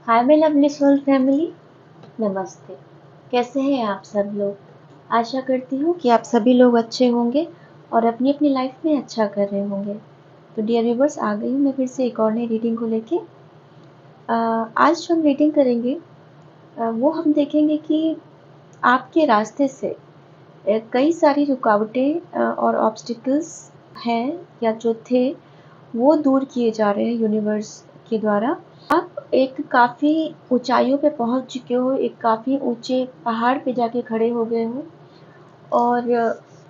Hi my lovely soul family, namaste. कैसे हैं आप सब लोग? आशा करती हूँ कि आप सभी लोग अच्छे होंगे और अपनी अपनी लाइफ में अच्छा कर रहे होंगे। तो डियर व्यूवर्स, आ गई हूँ मैं फिर से एक और नई रीडिंग को लेके। आज जो हम रीडिंग करेंगे वो हम देखेंगे कि आपके रास्ते से कई सारी रुकावटें और ऑब्स्टिकल्स हैं या जो थे वो दूर किए जा रहे हैं यूनिवर्स के द्वारा। आप एक काफ़ी ऊंचाइयों पे पहुंच चुके हो, एक काफ़ी ऊंचे पहाड़ पे जाके खड़े हो गए हो और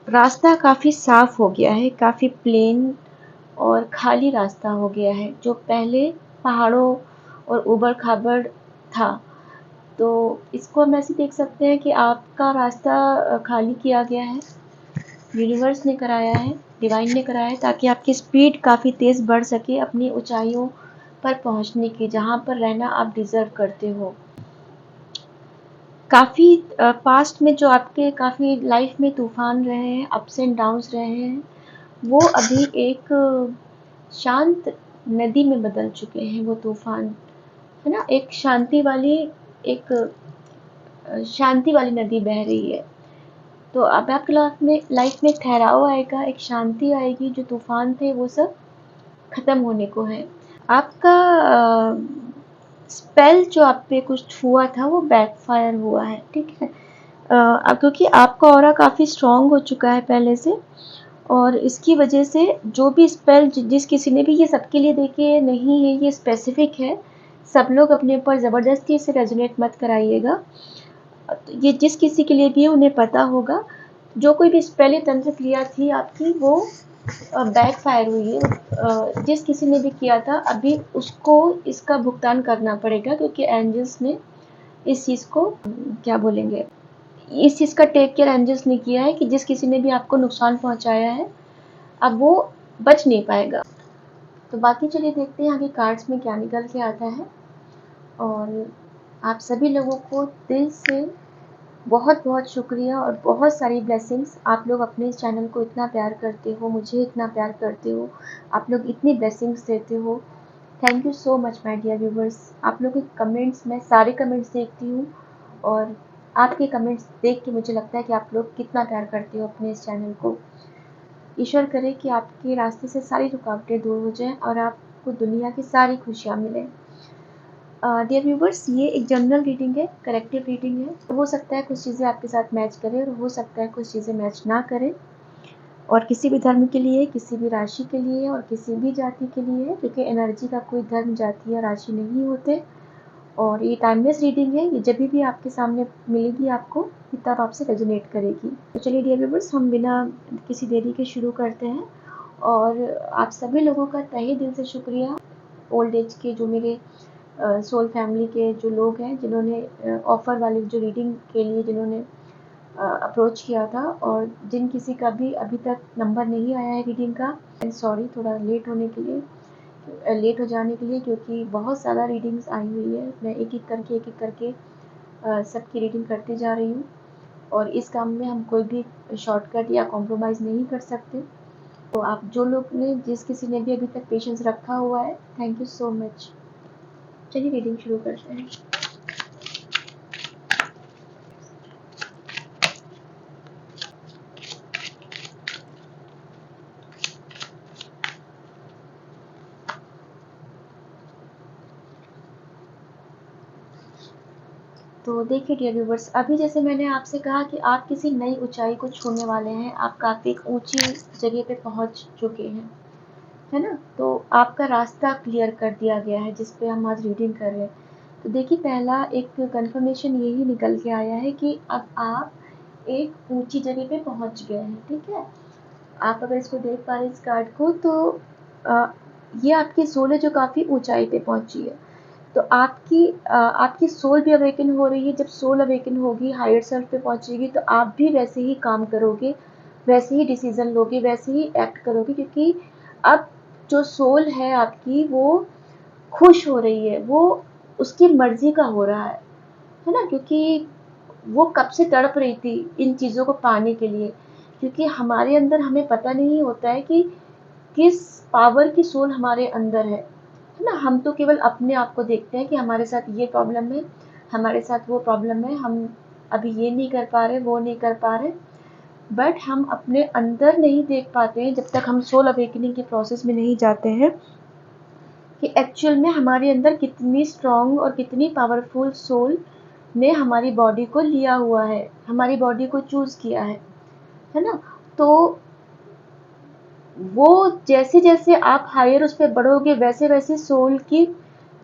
रास्ता काफ़ी साफ हो गया है, काफ़ी प्लेन और खाली रास्ता हो गया है। जो पहले पहाड़ों और ऊबड़ खाबड़ था, तो इसको हम ऐसे देख सकते हैं कि आपका रास्ता खाली किया गया है, यूनिवर्स ने कराया है, डिवाइन ने कराया है, ताकि आपकी स्पीड काफ़ी तेज़ बढ़ सके अपनी ऊंचाइयों पर पहुंचने की, जहां पर रहना आप डिज़र्व करते हो। काफ़ी पास्ट में जो आपके काफ़ी लाइफ में तूफान रहे हैं, अप्स एंड डाउन्स रहे हैं, वो अभी एक शांत नदी में बदल चुके हैं। वो तूफान है ना, एक शांति वाली नदी बह रही है। तो अब आपकी लाइफ में एक ठहराव आएगा, एक शांति आएगी। जो तूफान थे वो सब खत्म होने को है। आपका स्पेल जो आप पे कुछ हुआ था वो बैकफायर हुआ है, ठीक है। अब क्योंकि आपका ऑरा काफ़ी स्ट्रॉन्ग हो चुका है पहले से, और इसकी वजह से जो भी स्पेल जिस किसी ने भी, ये सबके लिए देखिए नहीं है, ये स्पेसिफिक है। सब लोग अपने ऊपर ज़बरदस्ती से रेजोनेट मत कराइएगा। ये जिस किसी के लिए भी है उन्हें पता होगा। जो कोई भी स्पेल या तंत्र क्रिया थी आपकी, वो बैक फायर हुई है। जिस किसी ने भी किया था, अभी उसको इसका भुगतान करना पड़ेगा, क्योंकि एंजल्स ने इस चीज़ को क्या बोलेंगे, इस चीज़ का टेक केयर एंजल्स ने किया है कि जिस किसी ने भी आपको नुकसान पहुंचाया है, अब वो बच नहीं पाएगा। तो बाकी चलिए देखते हैं आगे कार्ड्स में क्या निकल के आता है। और आप सभी लोगों को दिल से बहुत बहुत शुक्रिया और बहुत सारी ब्लेसिंग्स। आप लोग अपने इस चैनल को इतना प्यार करते हो, मुझे इतना प्यार करते हो, आप लोग इतनी ब्लेसिंग्स देते हो। Thank you so much my dear viewers. आप लोग के कमेंट्स, मैं सारे कमेंट्स देखती हूँ, और आपके कमेंट्स देख के मुझे लगता है कि आप लोग कितना प्यार करते हो अपने इस चैनल को। ईश्वर करे कि आपके रास्ते से सारी रुकावटें दूर हो जाएं और आपको दुनिया की सारी खुशियाँ मिलें। डियर व्यूवर्स, ये एक जनरल रीडिंग है, करेक्टिव रीडिंग है। तो हो सकता है कुछ चीज़ें आपके साथ मैच करें और हो सकता है कुछ चीज़ें मैच ना करें। और किसी भी धर्म के लिए, किसी भी राशि के लिए और किसी भी जाति के लिए है, क्योंकि एनर्जी का कोई धर्म, जाति या राशि नहीं होते। और ये टाइमलेस रीडिंग है, ये जब भी आपके सामने मिलेगी आपको, ये तब आपसे रेजोनेट करेगी। तो चलिए डियर व्यूवर्स, हम बिना किसी देरी के शुरू करते हैं। और आप सभी लोगों का तहे दिल से शुक्रिया, ओल्ड एज के जो मेरे सोल फैमिली के जो लोग हैं, जिन्होंने ऑफ़र वाली जो रीडिंग के लिए जिन्होंने अप्रोच किया था, और जिन किसी का भी अभी तक नंबर नहीं आया है रीडिंग का, सॉरी थोड़ा लेट हो जाने के लिए, क्योंकि बहुत ज़्यादा रीडिंग्स आई हुई है। मैं एक एक करके सबकी रीडिंग करते जा रही हूँ, और इस काम में हम कोई भी शॉर्टकट या कॉम्प्रोमाइज़ नहीं कर सकते। तो आप जो लोग ने, जिस किसी ने भी अभी तक पेशेंस रखा हुआ है, थैंक यू सो मच। चलिए रीडिंग शुरू करते हैं। तो देखिए डियर व्यूवर्स, अभी जैसे मैंने आपसे कहा कि आप किसी नई ऊंचाई को छूने वाले हैं, आप काफ़ी एक ऊंची जगह पे पहुंच चुके हैं, है ना। तो आपका रास्ता क्लियर कर दिया गया है, जिस पे हम आज रीडिंग कर रहे हैं। तो देखिए, पहला एक कंफर्मेशन यही निकल के आया है कि अब आप एक ऊंची जगह पे पहुंच गए हैं, ठीक है। आप अगर इसको देख पा रहे हैं इस कार्ड को, तो अ, ये आपकी सोल है जो काफ़ी ऊंचाई पे पहुंची है। तो आपकी सोल भी अवेकन हो रही है। जब सोल अवेकन होगी, हायर सेल्फ पे पहुंचेगी, तो आप भी वैसे ही काम करोगे, वैसे ही डिसीजन लोगे, वैसे ही एक्ट करोगे, क्योंकि अब जो सोल है आपकी, वो खुश हो रही है, वो उसकी मर्जी का हो रहा है ना। क्योंकि वो कब से तड़प रही थी इन चीज़ों को पाने के लिए, क्योंकि हमारे अंदर हमें पता नहीं होता है कि किस पावर की सोल हमारे अंदर है। है ना। हम तो केवल अपने आप को देखते हैं कि हमारे साथ ये प्रॉब्लम है, हमारे साथ वो प्रॉब्लम है, हम अभी ये नहीं कर पा रहे, वो नहीं कर पा रहे, बट हम अपने अंदर नहीं देख पाते हैं जब तक हम सोल अवेकनिंग के प्रोसेस में नहीं जाते हैं कि एक्चुअल में हमारे अंदर कितनी स्ट्रॉन्ग और कितनी पावरफुल सोल ने हमारी बॉडी को लिया हुआ है, हमारी बॉडी को चूज किया है ना। तो वो जैसे जैसे आप हायर उस पर बढ़ोगे वैसे वैसे सोल की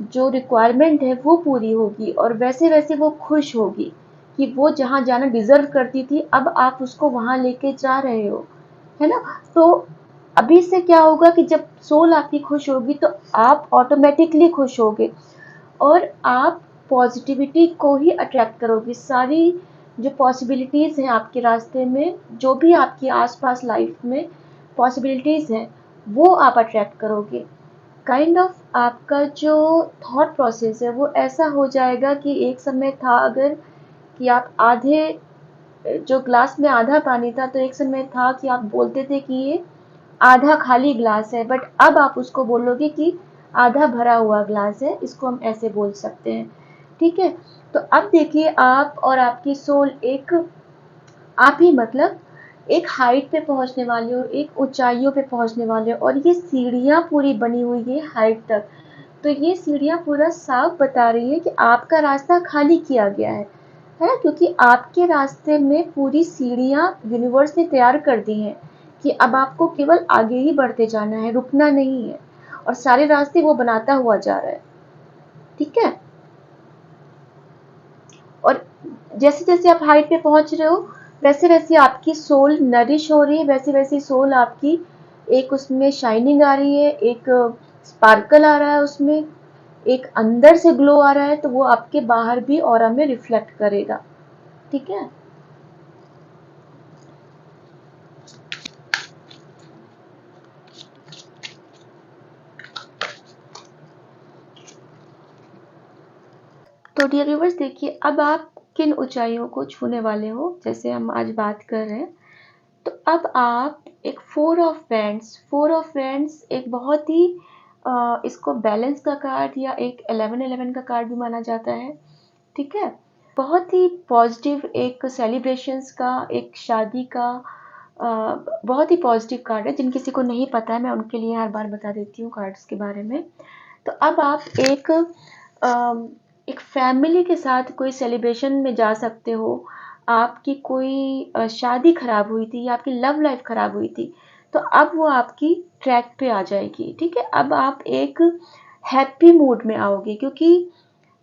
जो रिक्वायरमेंट है वो पूरी होगी, और वैसे वैसे वो खुश होगी कि वो जहाँ जाना डिजर्व करती थी अब आप उसको वहाँ लेके जा रहे हो, है ना। तो अभी से क्या होगा कि जब सोल आपकी खुश होगी तो आप ऑटोमेटिकली खुश होगे, और आप पॉजिटिविटी को ही अट्रैक्ट करोगे। सारी जो पॉसिबिलिटीज़ हैं आपके रास्ते में, जो भी आपकी आसपास लाइफ में पॉसिबिलिटीज़ हैं, वो आप अट्रैक्ट करोगे। काइंड ऑफ आपका जो थॉट प्रोसेस है वो ऐसा हो जाएगा कि एक समय था अगर कि आप आधे, जो ग्लास में आधा पानी था, तो एक समय था कि आप बोलते थे कि ये आधा खाली ग्लास है, बट अब आप उसको बोलोगे कि आधा भरा हुआ ग्लास है, इसको हम ऐसे बोल सकते हैं। ठीक है। तो अब देखिए आप और आपकी सोल एक, आप ही मतलब एक हाइट पे पहुंचने वाले हो, एक ऊंचाइयों पे पहुंचने वाले हो, और ये सीढ़ियां पूरी बनी हुई है हाइट तक। तो ये सीढ़ियां पूरा साफ बता रही है कि आपका रास्ता खाली किया गया है ना, क्योंकि आपके रास्ते में पूरी सीढ़ियां यूनिवर्स ने तैयार कर दी हैं कि अब आपको केवल आगे ही बढ़ते जाना है, रुकना नहीं है, और सारे रास्ते वो बनाता हुआ जा रहा है। ठीक है। और जैसे जैसे आप हाइट पे पहुंच रहे हो वैसे वैसे आपकी सोल नरिश हो रही है, वैसे वैसे सोल आपकी एक उसमें शाइनिंग आ रही है, एक स्पार्कल आ रहा है उसमें, एक अंदर से ग्लो आ रहा है, तो वो आपके बाहर भी ऑरा में रिफ्लेक्ट करेगा। ठीक है। तो डियर व्यूवर्स देखिए, अब आप किन ऊंचाइयों को छूने वाले हो, जैसे हम आज बात कर रहे हैं। तो अब आप एक फोर ऑफ वैंड्स एक बहुत ही इसको बैलेंस का कार्ड या एक 11-11 का कार्ड भी माना जाता है। ठीक है। बहुत ही पॉजिटिव एक सेलिब्रेशंस का, एक शादी का बहुत ही पॉजिटिव कार्ड है। जिन किसी को नहीं पता है मैं उनके लिए हर बार बता देती हूँ कार्ड्स के बारे में। तो अब आप एक फैमिली के साथ कोई सेलिब्रेशन में जा सकते हो। आपकी कोई शादी खराब हुई थी या आपकी लव लाइफ खराब हुई थी, तो अब वो आपकी ट्रैक पे आ जाएगी। ठीक है। अब आप एक हैप्पी मूड में आओगे, क्योंकि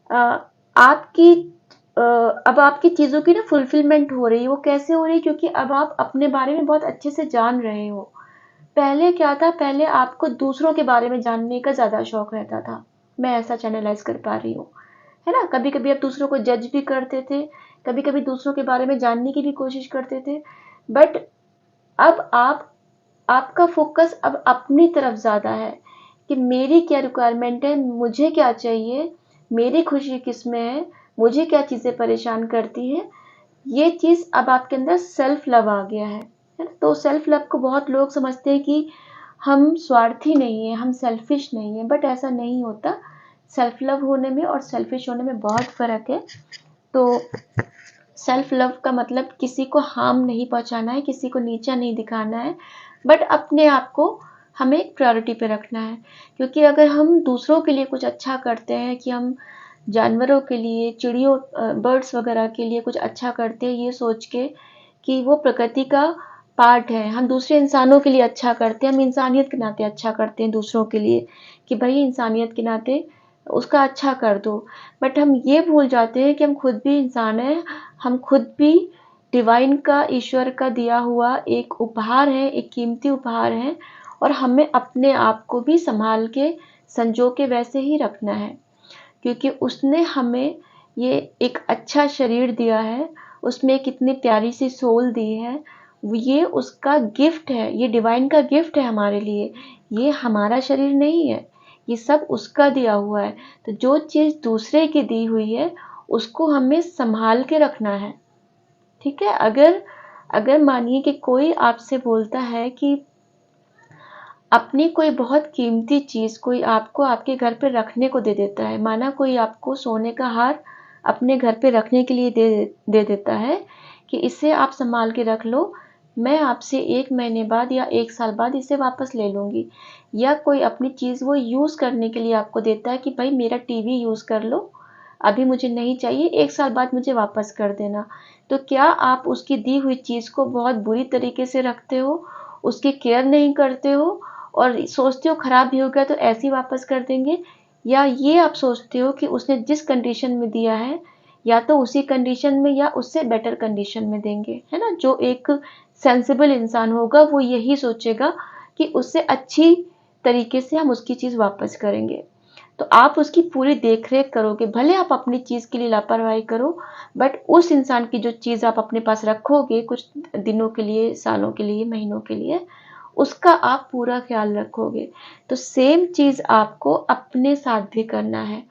आपकी अब आपकी चीज़ों की ना फुलफिलमेंट हो रही है। वो कैसे हो रही है? क्योंकि अब आप अपने बारे में बहुत अच्छे से जान रहे हो। पहले क्या था, पहले आपको दूसरों के बारे में जानने का ज़्यादा शौक रहता था। मैं ऐसा चैनलाइज कर पा रही हूँ, है ना। कभी कभी आप दूसरों को जज भी करते थे, कभी कभी दूसरों के बारे में जानने की भी कोशिश करते थे, बट अब आप, आपका फोकस अब अपनी तरफ ज़्यादा है कि मेरी क्या रिक्वायरमेंट है, मुझे क्या चाहिए, मेरी खुशी किस में है, मुझे क्या चीज़ें परेशान करती हैं। ये चीज़ अब आपके अंदर सेल्फ लव आ गया है ना। तो सेल्फ लव को बहुत लोग समझते हैं कि हम स्वार्थी नहीं है, हम सेल्फिश नहीं है, बट ऐसा नहीं होता। सेल्फ लव होने में और सेल्फिश होने में बहुत फ़र्क है। तो सेल्फ लव का मतलब किसी को हार्म नहीं पहुंचाना है, किसी को नीचा नहीं दिखाना है, बट अपने आप को हमें एक प्रायोरिटी पे रखना है। क्योंकि अगर हम दूसरों के लिए कुछ अच्छा करते हैं, कि हम जानवरों के लिए, चिड़ियों, बर्ड्स वगैरह के लिए कुछ अच्छा करते हैं ये सोच के कि वो प्रकृति का पार्ट है, हम दूसरे इंसानों के लिए अच्छा करते हैं, हम इंसानियत के नाते अच्छा करते हैं दूसरों के लिए कि भाई इंसानियत के नाते उसका अच्छा कर दो, बट हम ये भूल जाते हैं कि हम खुद भी इंसान हैं, हम खुद भी डिवाइन का, ईश्वर का दिया हुआ एक उपहार है, एक कीमती उपहार है, और हमें अपने आप को भी संभाल के, संजो के वैसे ही रखना है। क्योंकि उसने हमें ये एक अच्छा शरीर दिया है, उसमें कितनी प्यारी सी सोल दी है, ये उसका गिफ्ट है, ये डिवाइन का गिफ्ट है हमारे लिए। ये हमारा शरीर नहीं है, ये सब उसका दिया हुआ है। तो जो चीज़ दूसरे की दी हुई है उसको हमें संभाल के रखना है। ठीक है। अगर अगर मानिए कि कोई आपसे बोलता है कि अपनी कोई बहुत कीमती चीज़ कोई आपको आपके घर पे रखने को दे देता है, माना कोई आपको सोने का हार अपने घर पे रखने के लिए दे देता है कि इसे आप संभाल के रख लो, मैं आपसे 1 महीने बाद या 1 साल बाद इसे वापस ले लूँगी। या कोई अपनी चीज़ वो यूज़ करने के लिए आपको देता है कि भाई मेरा टीवी यूज़ कर लो, अभी मुझे नहीं चाहिए, 1 साल बाद मुझे वापस कर देना। तो क्या आप उसकी दी हुई चीज़ को बहुत बुरी तरीके से रखते हो, उसकी केयर नहीं करते हो और सोचते हो खराब भी हो गया तो ऐसे ही वापस कर देंगे? या ये आप सोचते हो कि उसने जिस कंडीशन में दिया है, या तो उसी कंडीशन में या उससे बेटर कंडीशन में देंगे, है ना? जो एक सेंसिबल इंसान होगा वो यही सोचेगा कि उससे अच्छी तरीके से हम उसकी चीज़ वापस करेंगे। तो आप उसकी पूरी देख-रेख करोगे, भले आप अपनी चीज़ के लिए लापरवाही करो, बट उस इंसान की जो चीज़ आप अपने पास रखोगे कुछ दिनों के लिए, सालों के लिए, महीनों के लिए, उसका आप पूरा ख्याल रखोगे। तो सेम चीज़ आपको अपने साथ भी करना है।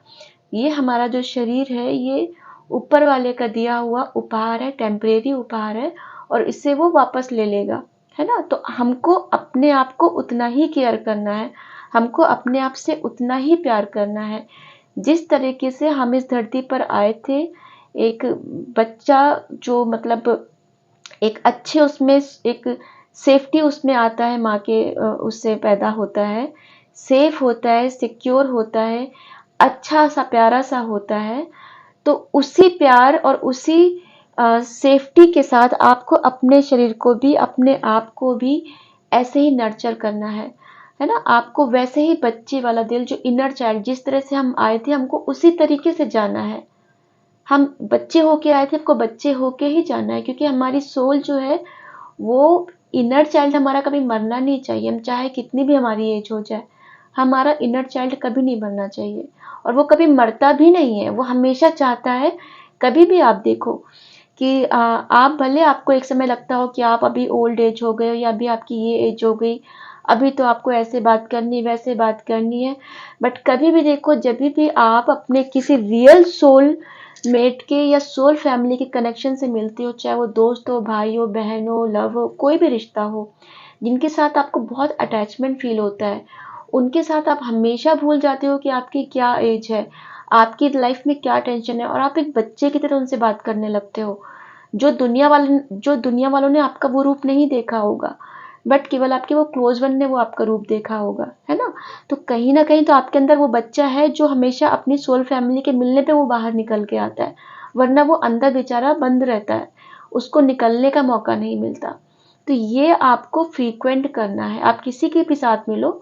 ये हमारा जो शरीर है, ये ऊपर वाले का दिया हुआ उपहार है, टेम्परेरी उपहार है और इसे वो वापस ले लेगा, है ना? तो हमको अपने आप को उतना ही केयर करना है, हमको अपने आप से उतना ही प्यार करना है। जिस तरीके से हम इस धरती पर आए थे, एक बच्चा जो मतलब एक अच्छे उसमें एक सेफ्टी उसमें आता है, माँ के उससे पैदा होता है, सेफ होता है, सिक्योर होता है, अच्छा सा प्यारा सा होता है। तो उसी प्यार और उसी सेफ्टी के साथ आपको अपने शरीर को भी, अपने आप को भी ऐसे ही नर्चर करना है ना? आपको वैसे ही बच्चे वाला दिल, जो इनर चाइल्ड जिस तरह से हम आए थे, हमको उसी तरीके से जाना है। हम बच्चे होके आए थे, हमको बच्चे होके ही जाना है, क्योंकि हमारी सोल जो है वो इनर चाइल्ड हमारा कभी मरना नहीं चाहिए। हम चाहे कितनी भी हमारी एज हो जाए, हमारा इनर चाइल्ड कभी नहीं मरना चाहिए और वो कभी मरता भी नहीं है। वो हमेशा चाहता है, कभी भी आप देखो कि आप भले, आपको एक समय लगता हो कि आप अभी ओल्ड एज हो गए हो या अभी आपकी ये एज हो गई, अभी तो आपको ऐसे बात करनी है, वैसे बात करनी है, बट कभी भी देखो, जब भी आप अपने किसी रियल सोल मेट के या सोल फैमिली के कनेक्शन से मिलते हो, चाहे वो दोस्त हो, भाई हो, बहन हो, लव हो, कोई भी रिश्ता हो, जिनके साथ आपको बहुत अटैचमेंट फील होता है, उनके साथ आप हमेशा भूल जाते हो कि आपकी क्या एज है, आपकी लाइफ में क्या टेंशन है, और आप एक बच्चे की तरह उनसे बात करने लगते हो। जो दुनिया वालों ने आपका वो रूप नहीं देखा होगा, बट केवल आपके वो क्लोज वन ने वो आपका रूप देखा होगा, है ना? तो कहीं ना कहीं तो आपके अंदर वो बच्चा है जो हमेशा अपनी सोल फैमिली के मिलने पे वो बाहर निकल के आता है, वरना वो अंदर बेचारा बंद रहता है, उसको निकलने का मौका नहीं मिलता। तो ये आपको फ्रीक्वेंट करना है। आप किसी के भी साथ मिलो,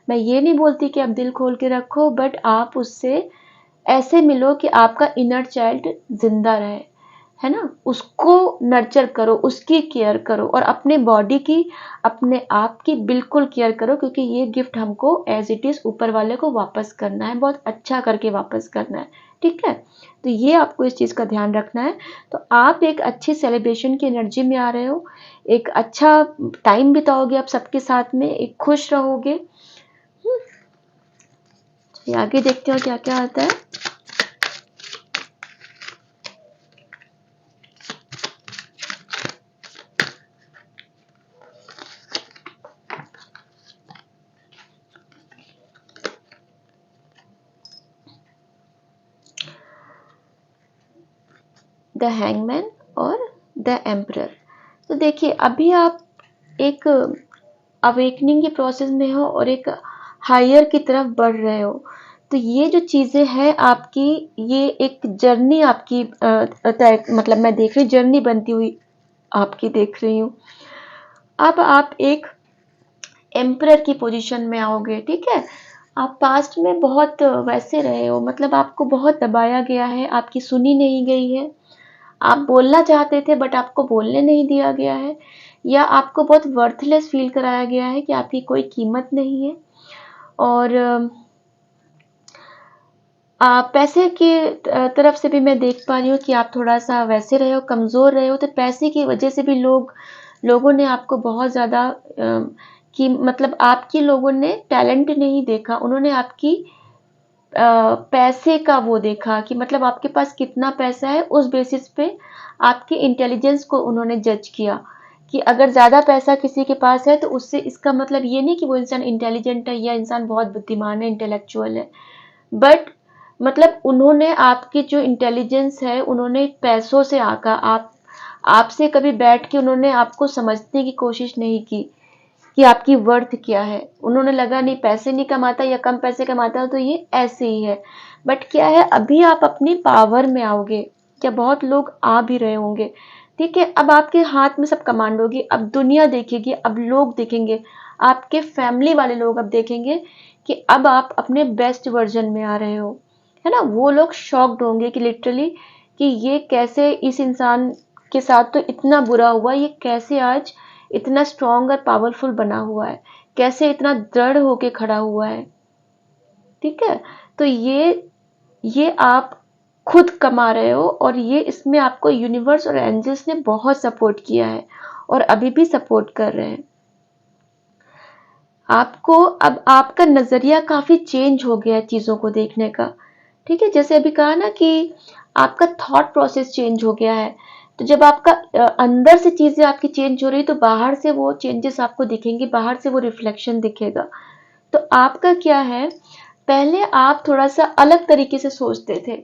मैं ये नहीं बोलती कि आप दिल खोल के रखो, बट आप उससे ऐसे मिलो कि आपका इनर चाइल्ड जिंदा रहे, है ना? उसको नर्चर करो, उसकी केयर करो और अपने बॉडी की, अपने आप की बिल्कुल केयर करो, क्योंकि ये गिफ्ट हमको एज इट इज ऊपर वाले को वापस करना है, बहुत अच्छा करके वापस करना है। ठीक है? तो ये आपको इस चीज का ध्यान रखना है। तो आप एक अच्छी सेलिब्रेशन की एनर्जी में आ रहे हो, एक अच्छा टाइम बिताओगे आप सबके साथ में, एक खुश रहोगे। चलिए आगे देखते हो क्या क्या आता है। द हैंगमैन और द एम्परर। तो देखिए, अभी आप एक अवेकनिंग के प्रोसेस में हो और एक हायर की तरफ बढ़ रहे हो। तो ये जो चीज़ें हैं आपकी, ये एक जर्नी आपकी तय, मतलब मैं देख रही जर्नी बनती हुई आपकी देख रही हूँ। अब आप एक एम्परर की पोजीशन में आओगे। ठीक है? आप पास्ट में बहुत वैसे रहे हो, मतलब आपको बहुत दबाया गया है, आपकी सुनी नहीं गई है, आप बोलना चाहते थे बट आपको बोलने नहीं दिया गया है, या आपको बहुत वर्थलेस फील कराया गया है कि आपकी कोई कीमत नहीं है। और पैसे की तरफ से भी मैं देख पा रही हूँ कि आप थोड़ा सा वैसे रहे हो, कमज़ोर रहे हो, तो पैसे की वजह से भी लोगों ने आपको बहुत ज़्यादा कि मतलब आपके लोगों ने टैलेंट नहीं देखा, उन्होंने आपकी पैसे का वो देखा कि मतलब आपके पास कितना पैसा है, उस बेसिस पे आपके इंटेलिजेंस को उन्होंने जज किया कि अगर ज़्यादा पैसा किसी के पास है तो उससे इसका मतलब ये नहीं कि वो इंसान इंटेलिजेंट है या इंसान बहुत बुद्धिमान है, इंटेलेक्चुअल है, बट मतलब उन्होंने आपकी जो इंटेलिजेंस है उन्होंने पैसों से आका आपसे कभी बैठ के उन्होंने आपको समझने की कोशिश नहीं की कि आपकी वर्थ क्या है। उन्होंने लगा नहीं पैसे नहीं कमाता या कम पैसे कमाता है तो ये ऐसे ही है। बट क्या है, अभी आप अपनी पावर में आओगे, क्या बहुत लोग आ भी रहे होंगे, ठीक है। अब आपके हाथ में सब कमांड होगी, अब दुनिया देखेगी, अब लोग देखेंगे, आपके फैमिली वाले लोग अब देखेंगे कि अब आप अपने बेस्ट वर्जन में आ रहे हो, है ना। वो लोग शॉक्ड होंगे कि लिटरली कि ये कैसे इस इंसान के साथ तो इतना बुरा हुआ, ये कैसे आज इतना स्ट्रांग और पावरफुल बना हुआ है, कैसे इतना दृढ़ होके खड़ा हुआ है, ठीक है। तो ये आप खुद कमा रहे हो और ये इसमें आपको यूनिवर्स और एंजल्स ने बहुत सपोर्ट किया है और अभी भी सपोर्ट कर रहे हैं आपको। अब आपका नजरिया काफी चेंज हो गया है चीजों को देखने का, ठीक है। जैसे अभी कहा ना कि आपका थॉट प्रोसेस चेंज हो गया है, तो जब आपका अंदर से चीजें आपकी चेंज हो रही तो बाहर से वो चेंजेस आपको दिखेंगे, बाहर से वो रिफ्लेक्शन दिखेगा। तो आपका क्या है, पहले आप थोड़ा सा अलग तरीके से सोचते थे,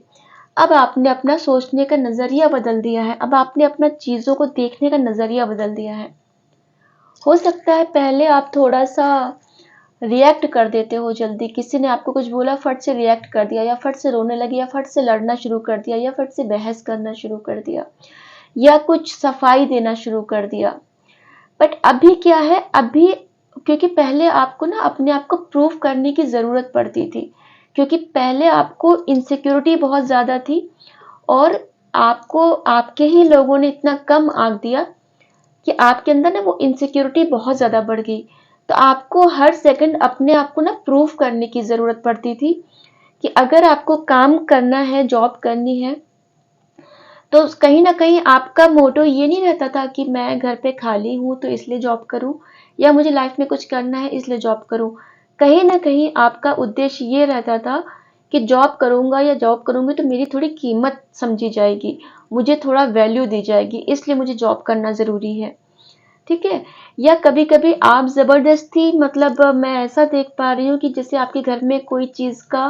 अब आपने अपना सोचने का नजरिया बदल दिया है, अब आपने अपना चीजों को देखने का नजरिया बदल दिया है। हो सकता है पहले आप थोड़ा सा रिएक्ट कर देते हो जल्दी, किसी ने आपको कुछ बोला फट से रिएक्ट कर दिया, या फट से रोने लगे, या फट से लड़ना शुरू कर दिया, या फट से बहस करना शुरू कर दिया, या कुछ सफाई देना शुरू कर दिया। बट अभी क्या है, अभी क्योंकि पहले आपको ना अपने आप को प्रूव करने की जरूरत पड़ती थी, क्योंकि पहले आपको इनसिक्योरिटी बहुत ज्यादा थी और आपको आपके ही लोगों ने इतना कम आंक दिया कि आपके अंदर ना वो इनसिक्योरिटी बहुत ज्यादा बढ़ गई। तो आपको हर सेकंड अपने आप को ना प्रूव करने की जरूरत पड़ती थी कि अगर आपको काम करना है, जॉब करनी है, तो कहीं ना कहीं आपका मोटो ये नहीं रहता था कि मैं घर पे खाली हूं तो इसलिए जॉब करूं, या मुझे लाइफ में कुछ करना है इसलिए जॉब करूं। कहीं ना कहीं आपका उद्देश्य ये रहता था कि जॉब करूंगा या जॉब करूंगी तो मेरी थोड़ी कीमत समझी जाएगी, मुझे थोड़ा वैल्यू दी जाएगी, इसलिए मुझे जॉब करना जरूरी है, ठीक है। या कभी कभी आप जबरदस्ती, मतलब मैं ऐसा देख पा रही हूँ कि जैसे आपके घर में कोई चीज का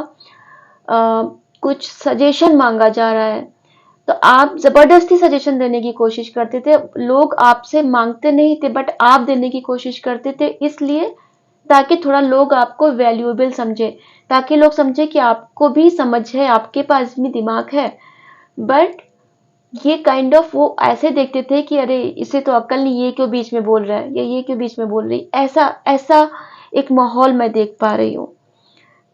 कुछ सजेशन मांगा जा रहा है, तो आप जबरदस्ती सजेशन देने की कोशिश करते थे। लोग आपसे मांगते नहीं थे बट आप देने की कोशिश करते थे, इसलिए ताकि थोड़ा लोग आपको वैल्यूएबल समझे, ताकि लोग समझे कि आपको भी समझ है, आपके पास भी दिमाग है। बट ये काइंड ऑफ वो ऐसे देखते थे कि अरे इसे तो अक्ल नहीं, ये क्यों बीच में बोल रहा है, या ये क्यों बीच में बोल रही, ऐसा ऐसा एक माहौल मैं देख पा रही हूँ,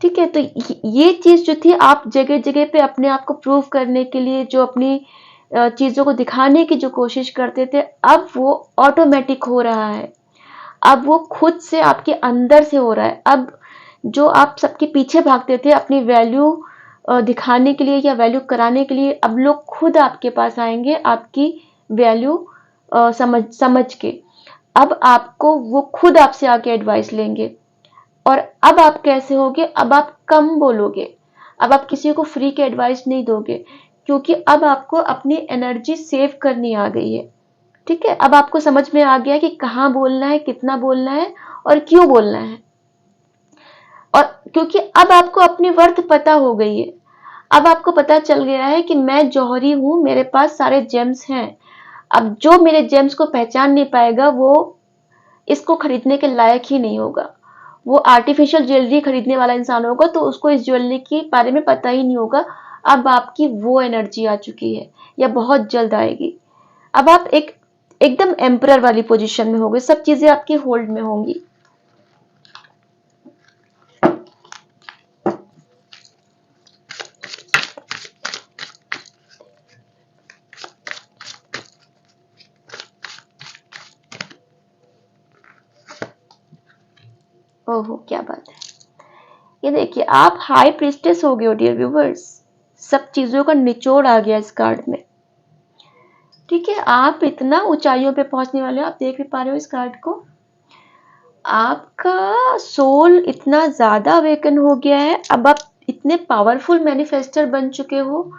ठीक है। तो ये चीज जो थी, आप जगह जगह पे अपने आप को प्रूव करने के लिए जो अपनी चीजों को दिखाने की जो कोशिश करते थे, अब वो ऑटोमेटिक हो रहा है, अब वो खुद से आपके अंदर से हो रहा है। अब जो आप सबके पीछे भागते थे अपनी वैल्यू दिखाने के लिए या वैल्यू कराने के लिए, अब लोग खुद आपके पास आएंगे आपकी वैल्यू समझ समझ के। अब आपको वो खुद आपसे आके एडवाइस लेंगे। और अब आप कैसे होगे, अब आप कम बोलोगे, अब आप किसी को फ्री के एडवाइस नहीं दोगे, क्योंकि अब आपको अपनी एनर्जी सेव करनी आ गई है, ठीक है। अब आपको समझ में आ गया कि कहाँ बोलना है, कितना बोलना है और क्यों बोलना है। और क्योंकि अब आपको अपनी वर्थ पता हो गई है, अब आपको पता चल गया है कि मैं जौहरी हूं, मेरे पास सारे जेम्स हैं। अब जो मेरे जेम्स को पहचान नहीं पाएगा वो इसको खरीदने के लायक ही नहीं होगा। वो आर्टिफिशियल ज्वेलरी खरीदने वाला इंसान होगा तो उसको इस ज्वेलरी के बारे में पता ही नहीं होगा। अब आपकी वो एनर्जी आ चुकी है या बहुत जल्द आएगी। अब आप एकदम एम्परर वाली पोजीशन में होगे, सब चीजें आपकी होल्ड में होंगी। ओहो क्या बात है। ये देखिए आप हाई प्रीस्टेस हो गए हो डियर व्यूवर्स, सब चीजों का निचोड़ आ गया इस कार्ड में, ठीक है। आप इतना ऊंचाइयों पे पहुंचने वाले हो, आप देख भी पा रहे हो इस कार्ड को। आपका सोल इतना ज्यादा अवेकन हो गया है, अब आप इतने पावरफुल मैनिफेस्टर बन चुके हो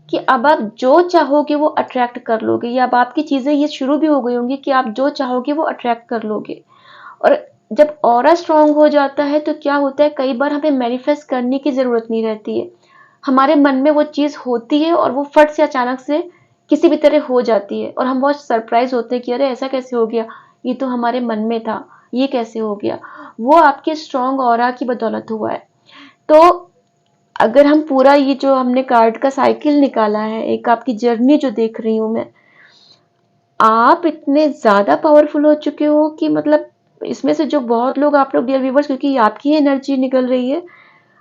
कि अब आप जो चाहोगे वो अट्रैक्ट कर लोगे, या अब आपकी चीजें ये शुरू भी हो गई होंगी कि आप जो चाहोगे वो अट्रैक्ट कर लोगे। और जब ऑरा स्ट्रांग हो जाता है तो क्या होता है, कई बार हमें मैनिफेस्ट करने की जरूरत नहीं रहती है, हमारे मन में वो चीज होती है और वो फट से अचानक से किसी भी तरह हो जाती है, और हम बहुत सरप्राइज होते हैं कि अरे ऐसा कैसे हो गया, ये तो हमारे मन में था, ये कैसे हो गया। वो आपके स्ट्रांग ऑरा की बदौलत हुआ है। तो अगर हम पूरा ये जो हमने कार्ड का साइकिल निकाला है, एक आपकी जर्नी जो देख रही हूं मैं, आप इतने ज्यादा पावरफुल हो चुके हो कि मतलब इसमें से जो बहुत लोग, आप लोग डियर व्यूवर्स, क्योंकि आपकी एनर्जी निकल रही है,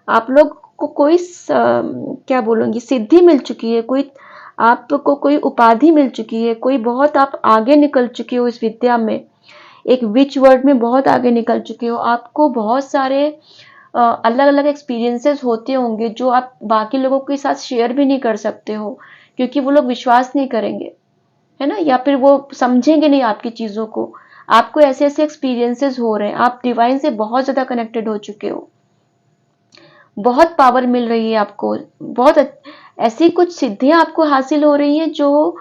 आप लोग को कोई क्या बोलूंगी, सिद्धि मिल चुकी है, कोई आपको कोई उपाधि मिल चुकी है, कोई बहुत आप आगे निकल चुके हो इस विद्या में, एक विच वर्ड में बहुत आगे निकल चुके हो। आपको बहुत सारे अलग अलग एक्सपीरियंसेस होते होंगे जो आप बाकी लोगों के साथ शेयर भी नहीं कर सकते हो, क्योंकि वो लोग विश्वास नहीं करेंगे, है ना, या फिर वो समझेंगे नहीं आपकी चीजों को। आपको ऐसे ऐसे एक्सपीरियंसेस हो रहे हैं, आप डिवाइन से बहुत ज्यादा कनेक्टेड हो चुके हो, बहुत पावर मिल रही है आपको, बहुत ऐसी कुछ सिद्धियां आपको हासिल हो रही हैं जो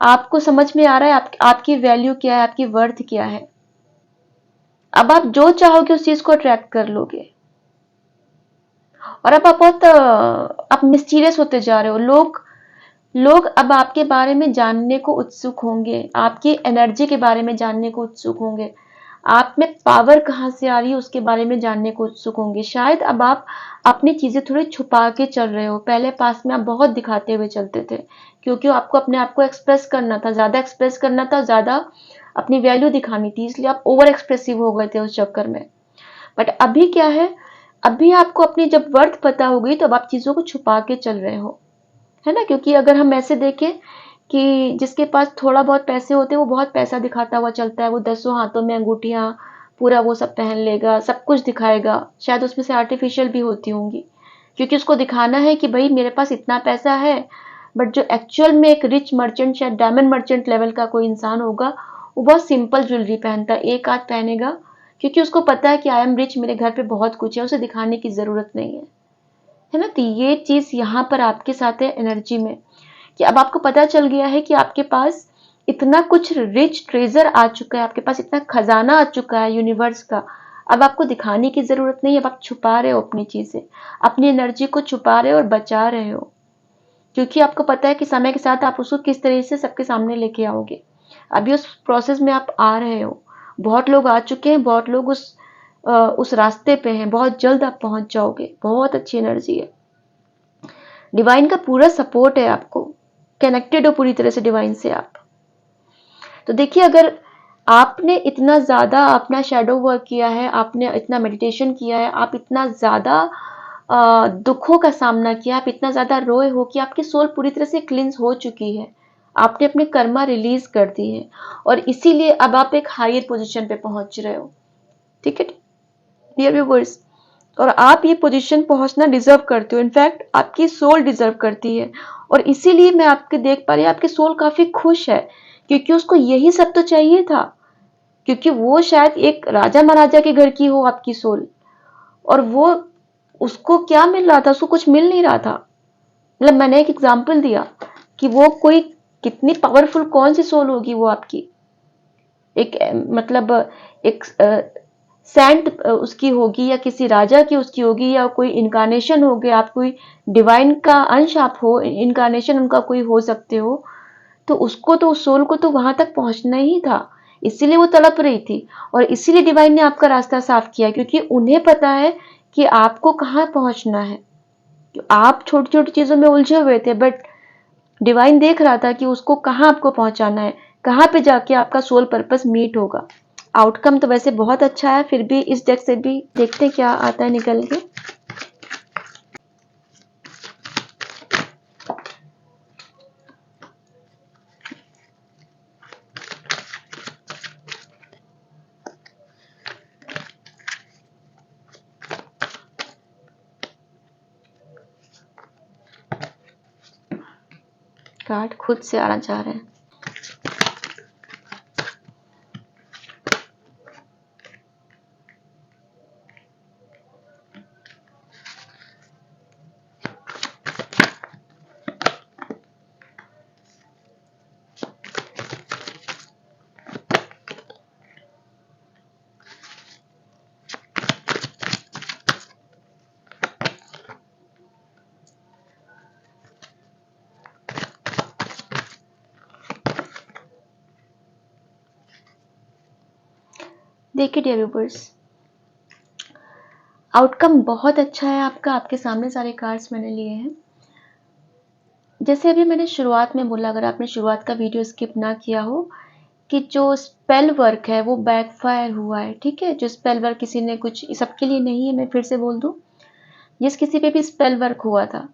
आपको समझ में आ रहा है आपकी वैल्यू क्या है, आपकी वर्थ क्या है। अब आप जो चाहोगे उस चीज को अट्रैक्ट कर लोगे। और अब आप बहुत आप मिस्टीरियस होते जा रहे हो। लोग लोग अब आपके बारे में जानने को उत्सुक होंगे, आपकी एनर्जी के बारे में जानने को उत्सुक होंगे, आप में पावर कहाँ से आ रही है उसके बारे में जानने को उत्सुक होंगे। शायद अब आप अपनी चीजें थोड़ी छुपा के चल रहे हो, पहले पास में आप बहुत दिखाते हुए चलते थे, क्योंकि आपको अपने आप को एक्सप्रेस करना था, ज्यादा एक्सप्रेस करना था, ज्यादा अपनी वैल्यू दिखानी थी, इसलिए आप ओवर एक्सप्रेसिव हो गए थे उस चक्कर में। बट अभी क्या है, अभी आपको अपनी जब वर्थ पता हो गई तो अब आप चीजों को छुपा के चल रहे हो, है ना। क्योंकि अगर हम ऐसे देखें कि जिसके पास थोड़ा बहुत पैसे होते हैं वो बहुत पैसा दिखाता हुआ चलता है, वो दसों हाथों में अंगूठियां, पूरा वो सब पहन लेगा, सब कुछ दिखाएगा, शायद उसमें से आर्टिफिशियल भी होती होंगी, क्योंकि उसको दिखाना है कि भाई मेरे पास इतना पैसा है। बट जो एक्चुअल में एक रिच मर्चेंट, शायद डायमंड मर्चेंट लेवल का कोई इंसान होगा, वो बहुत सिंपल ज्वेलरी पहनता है, एक आध पहनेगा, क्योंकि उसको पता है कि आई एम रिच, मेरे घर पे बहुत कुछ है, उसे दिखाने की जरूरत नहीं है ना। तो ये चीज यहाँ पर आपके साथ है एनर्जी में, कि अब आपको पता चल गया है कि आपके पास इतना कुछ रिच ट्रेजर आ चुका है, आपके पास इतना खजाना आ चुका है यूनिवर्स का। अब आपको दिखाने की जरूरत नहीं है, अब आप छुपा रहे हो अपनी चीजें, अपनी एनर्जी को छुपा रहे हो और बचा रहे हो, क्योंकि आपको पता है कि समय के साथ आप उसको किस तरह से सबके सामने लेके आओगे। अभी उस प्रोसेस में आप आ रहे हो, बहुत लोग आ चुके हैं, बहुत लोग उस रास्ते पे हैं, बहुत जल्द आप पहुंच जाओगे, बहुत अच्छी एनर्जी है, डिवाइन का पूरा सपोर्ट है, आपको कनेक्टेड हो पूरी तरह से डिवाइन से आप। तो देखिए, अगर आपने इतना ज्यादा अपना शैडो वर्क किया है, आपने इतना मेडिटेशन किया है, आप इतना ज्यादा दुखों का सामना किया, आप इतना ज्यादा रोए हो कि आपकी सोल पूरी तरह से क्लींस हो चुकी है, आपने अपने कर्मा रिलीज कर दी है, और इसीलिए अब आप एक हायर पोजीशन पे पहुंच रहे हो। ठीक है डियर व्यूअर्स, और आप ये पोजीशन पहुंचना डिजर्व करते हो, इनफैक्ट आपकी सोल डिजर्व करती है। और इसीलिए मैं आपके देख पा रही हूँ आपकी सोल काफी खुश है, क्योंकि उसको यही सब तो चाहिए था, क्योंकि वो शायद एक राजा महाराजा के घर की हो आपकी सोल, और वो उसको क्या मिल रहा था, उसको कुछ मिल नहीं रहा था। मतलब मैंने एक एग्जाम्पल दिया कि वो कोई कितनी पावरफुल कौन सी सोल होगी वो आपकी, एक मतलब एक सेंट उसकी होगी, या किसी राजा की उसकी होगी, या कोई इनकारनेशन हो गया, आप कोई डिवाइन का अंश आप हो, इनकारनेशन उनका कोई हो सकते हो। तो उसको तो, उस सोल को तो वहां तक पहुंचना ही था, इसीलिए वो तड़प रही थी, और इसीलिए डिवाइन ने आपका रास्ता साफ किया, क्योंकि उन्हें पता है कि आपको कहाँ पहुंचना है। आप छोटी छोटी चीजों में उलझे हुए थे, बट डिवाइन देख रहा था कि उसको कहाँ आपको पहुंचाना है, कहाँ पे जाके आपका सोल पर्पस मीट होगा। आउटकम तो वैसे बहुत अच्छा है, फिर भी इस डेक से भी देखते क्या आता है निकल के। कार्ड खुद से आना चाह रहे हैं। देखिए डियर व्यूअर्स, आउटकम बहुत अच्छा है आपका। आपके सामने सारे कार्ड्स मैंने लिए हैं। जैसे अभी मैंने शुरुआत में बोला, अगर आपने शुरुआत का वीडियो स्किप ना किया हो, कि जो स्पेल वर्क है वो बैकफायर हुआ है। ठीक है, जो स्पेल वर्क किसी ने कुछ, सबके लिए नहीं है, मैं फिर से बोल दूं, जिस किसी पे भी स्पेल वर्क हुआ था,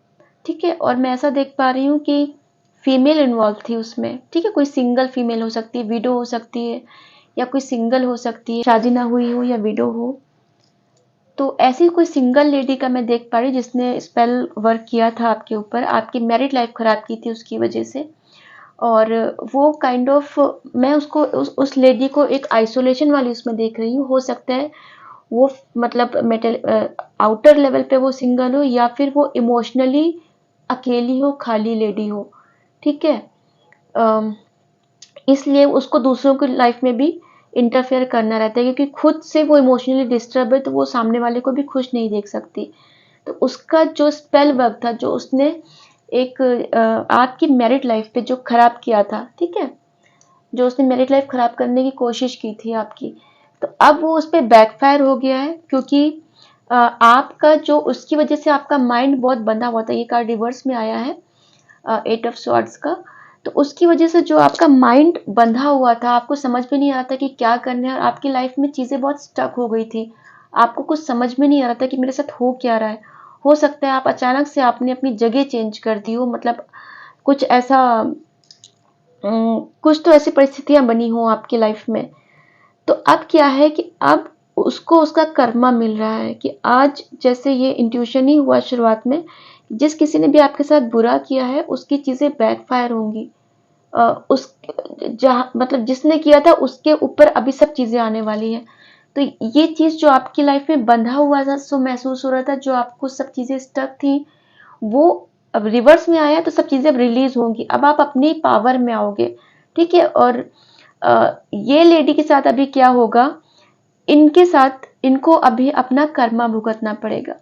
ठीक है, और मैं ऐसा देख पा रही हूँ कि फीमेल इन्वॉल्व थी उसमें। ठीक है, कोई सिंगल फीमेल हो सकती है, विडो हो सकती है, या कोई सिंगल हो सकती है, शादी ना हुई हो या विडो हो। तो ऐसी कोई सिंगल लेडी का मैं देख पा रही हूँ जिसने स्पेल वर्क किया था आपके ऊपर, आपकी मैरिड लाइफ खराब की थी उसकी वजह से। और वो काइंड ऑफ, मैं उसको उस लेडी को एक आइसोलेशन वाली उसमें देख रही हूँ। हो सकता है वो मतलब मेटल आउटर लेवल पे वो सिंगल हो, या फिर वो इमोशनली अकेली हो, खाली लेडी हो। ठीक है, अम, इसलिए उसको दूसरों की लाइफ में भी इंटरफेयर करना रहता है, क्योंकि खुद से वो इमोशनली डिस्टर्ब है, तो वो सामने वाले को भी खुश नहीं देख सकती। तो उसका जो स्पेल वर्क था, जो उसने एक आपकी मैरिड लाइफ पे जो खराब किया था, ठीक है, जो उसने मैरिड लाइफ खराब करने की कोशिश की थी आपकी, तो अब वो उस पर बैकफायर हो गया है। क्योंकि आपका जो, उसकी वजह से आपका माइंड बहुत बंधा हुआ था। ये कार्ड रिवर्स में आया है, 8 ऑफ स्वॉर्ड्स का। तो उसकी वजह से जो आपका माइंड बंधा हुआ था, आपको समझ में नहीं आ रहा था कि क्या करना है, और आपकी लाइफ में चीज़ें बहुत स्टक हो गई थी। आपको कुछ समझ में नहीं आ रहा था कि मेरे साथ हो क्या रहा है। हो सकता है आप अचानक से आपने अपनी जगह चेंज कर दी हो, मतलब कुछ ऐसा, कुछ तो ऐसी परिस्थितियां बनी हो आपकी लाइफ में। तो अब क्या है कि अब उसको उसका कर्मा मिल रहा है, कि आज जैसे ये इंट्यूशन ही हुआ शुरुआत में, जिस किसी ने भी आपके साथ बुरा किया है उसकी चीजें बैकफायर होंगी। उस जहाँ, मतलब जिसने किया था उसके ऊपर अभी सब चीजें आने वाली हैं। तो ये चीज जो आपकी लाइफ में बंधा हुआ था, सो महसूस हो रहा था, जो आपको सब चीजें स्टक थी, वो अब रिवर्स में आया, तो सब चीजें अब रिलीज होंगी। अब आप अपनी पावर में आओगे। ठीक है, और ये लेडी के साथ अभी क्या होगा, इनके साथ इनको अभी अपना कर्मा भुगतना पड़ेगा।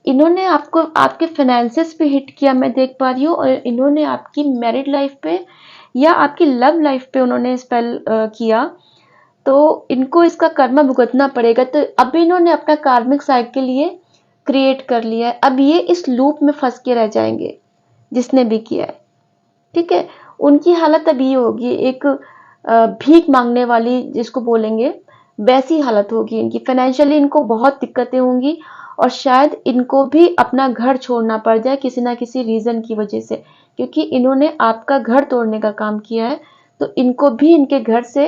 इन्होंने आपको आपके फाइनेंसेस पे हिट किया, मैं देख पा रही हूँ, और इन्होंने आपकी मैरिड लाइफ पे या आपकी लव लाइफ पे उन्होंने स्पेल किया। तो इनको इसका कर्मा भुगतना पड़ेगा। तो अब इन्होंने अपना कार्मिक साइकिल ये क्रिएट कर लिया है। अब ये इस लूप में फंस के रह जाएंगे, जिसने भी किया है। ठीक है, उनकी हालत अब ये होगी, एक भीख मांगने वाली जिसको बोलेंगे, वैसी हालत होगी इनकी। फाइनेंशियली इनको बहुत दिक्कतें होंगी, और शायद इनको भी अपना घर छोड़ना पड़ जाए किसी ना किसी रीजन की वजह से, क्योंकि इन्होंने आपका घर तोड़ने का काम किया है। तो इनको भी इनके घर से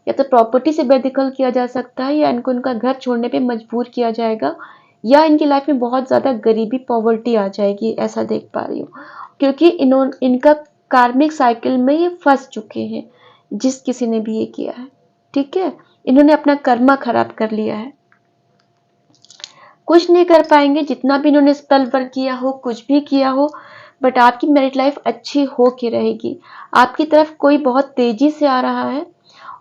या तो प्रॉपर्टी से बेदखल किया जा सकता है, या इनको इनका घर छोड़ने पे मजबूर किया जाएगा, या इनकी लाइफ में बहुत ज्यादा गरीबी, पॉवर्टी आ जाएगी, ऐसा देख पा रही हूँ। क्योंकि इनका कार्मिक साइकिल में ये फंस चुके हैं, जिस किसी ने भी ये किया है। ठीक है, इन्होंने अपना कर्मा खराब कर लिया है, कुछ नहीं कर पाएंगे। जितना भी इन्होंने स्पेल वर्क किया हो, कुछ भी किया हो, बट आपकी मैरिड लाइफ अच्छी हो के रहेगी। आपकी तरफ कोई बहुत तेजी से आ रहा है,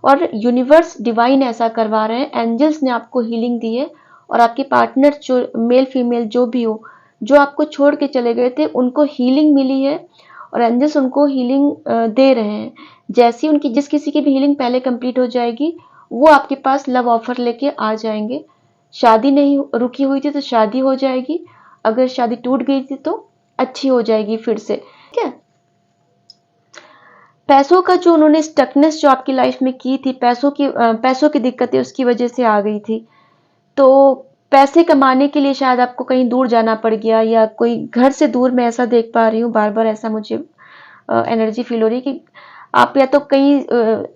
और यूनिवर्स डिवाइन ऐसा करवा रहे हैं, एंजल्स ने आपको हीलिंग दी है। और आपके पार्टनर जो मेल फीमेल जो भी हो, जो आपको छोड़ के चले गए थे, उनको हीलिंग मिली है, और एंजल्स उनको हीलिंग दे रहे हैं। जैसी उनकी, जिस किसी की भी हीलिंग पहले कंप्लीट हो जाएगी, वो आपके पास लव ऑफर लेके आ जाएंगे। शादी नहीं रुकी हुई थी तो शादी हो जाएगी, अगर शादी टूट गई थी तो अच्छी हो जाएगी फिर से। ठीक है, पैसों का जो उन्होंने स्टकनेस जो आपकी लाइफ में की थी, पैसों की दिक्कतें उसकी वजह से आ गई थी। तो पैसे कमाने के लिए शायद आपको कहीं दूर जाना पड़ गया, या कोई घर से दूर, मैं ऐसा देख पा रही हूँ, बार बार ऐसा मुझे एनर्जी फील हो रही है कि आप या तो कहीं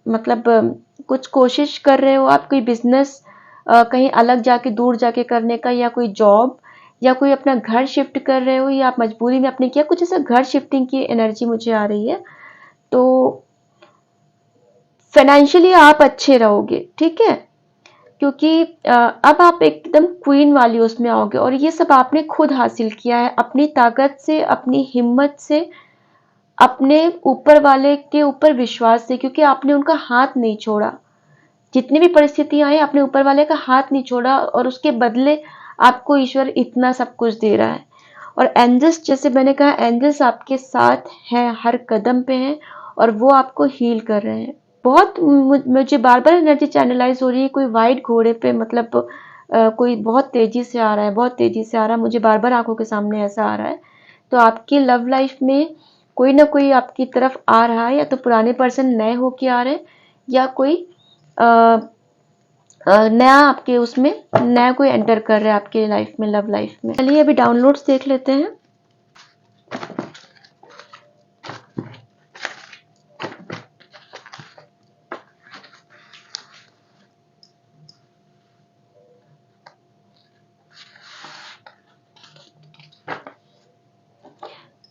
मतलब कुछ कोशिश कर रहे हो, आप कोई बिजनेस कहीं अलग जाके, दूर जाके करने का, या कोई जॉब, या कोई अपना घर शिफ्ट कर रहे हो, या आप मजबूरी में अपने किया, कुछ ऐसा घर शिफ्टिंग की एनर्जी मुझे आ रही है। तो फाइनेंशियली आप अच्छे रहोगे। ठीक है, क्योंकि अब आप एकदम क्वीन वाली उसमें आओगे, और ये सब आपने खुद हासिल किया है, अपनी ताकत से, अपनी हिम्मत से, अपने ऊपर वाले के ऊपर विश्वास से, क्योंकि आपने उनका हाथ नहीं छोड़ा। जितनी भी परिस्थितियां आई, आपने ऊपर वाले का हाथ नहीं छोड़ा, और उसके बदले आपको ईश्वर इतना सब कुछ दे रहा है। और एंजल्स, जैसे मैंने कहा, एंजल्स आपके साथ हैं, हर कदम पे हैं, और वो आपको हील कर रहे हैं। बहुत मुझे बार बार एनर्जी चैनलाइज हो रही है, कोई वाइट घोड़े पे, मतलब कोई बहुत तेजी से आ रहा है, बहुत तेजी से आ रहा है, मुझे बार बार आंखों के सामने ऐसा आ रहा है। तो आपकी लव लाइफ में कोई ना कोई आपकी तरफ आ रहा है, या तो पुराने पर्सन नए होके आ रहे हैं, या कोई नया आपके उसमें नया कोई एंटर कर रहा है आपके लाइफ में, लव लाइफ में। चलिए अभी डाउनलोड्स देख लेते हैं।